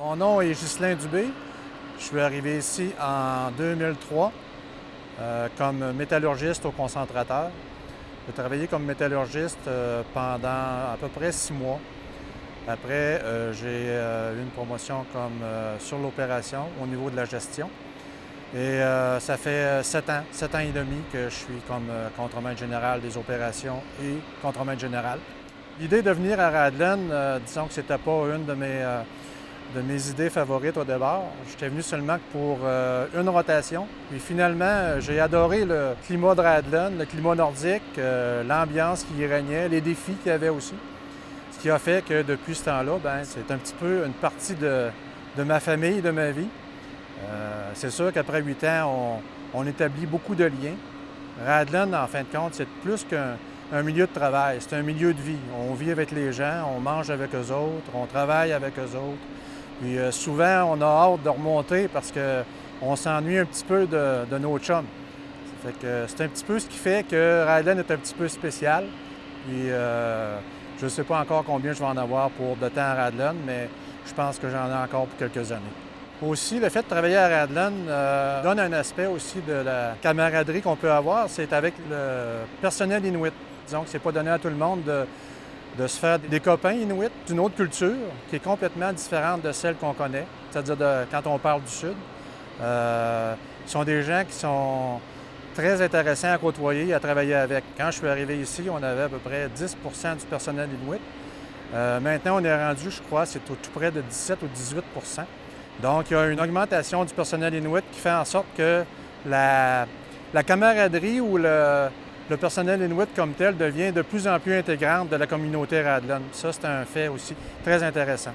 Mon nom est Ghislain Dubé. Je suis arrivé ici en 2003 comme métallurgiste au concentrateur. J'ai travaillé comme métallurgiste pendant à peu près 6 mois. Après, j'ai eu une promotion comme sur l'opération au niveau de la gestion. Et ça fait 7 ans et demi que je suis comme contremaître général des opérations et contremaître général. L'idée de venir à Radlen, disons que c'était pas une de mes idées favorites au départ. J'étais venu seulement pour une rotation. Puis finalement, j'ai adoré le climat de Radlen, le climat nordique, l'ambiance qui y régnait, les défis qu'il y avait aussi. Ce qui a fait que depuis ce temps-là, c'est un petit peu une partie de ma famille, de ma vie. C'est sûr qu'après 8 ans, on établit beaucoup de liens. Radlen, en fin de compte, c'est plus qu'un milieu de travail, c'est un milieu de vie. On vit avec les gens, on mange avec eux autres, on travaille avec eux autres. Puis souvent, on a hâte de remonter parce qu'on s'ennuie un petit peu de nos chums. Ça fait que c'est un petit peu ce qui fait que Radlen est un petit peu spécial. Puis je ne sais pas encore combien je vais en avoir pour de temps à Radlen, mais je pense que j'en ai encore pour quelques années. Aussi, le fait de travailler à Radlen donne un aspect aussi de la camaraderie qu'on peut avoir, c'est avec le personnel inuit. Disons que c'est pas donné à tout le monde de se faire des copains inuits d'une autre culture qui est complètement différente de celle qu'on connaît, c'est-à-dire quand on parle du Sud. Ce sont des gens qui sont très intéressants à côtoyer et à travailler avec. Quand je suis arrivé ici, on avait à peu près 10 du personnel inuit. Maintenant, on est rendu, je crois, c'est tout près de 17 ou 18 Donc, il y a une augmentation du personnel inuit qui fait en sorte que la camaraderie ou le personnel inuit comme tel devient de plus en plus intégrante de la communauté Radlen. Ça, c'est un fait aussi très intéressant.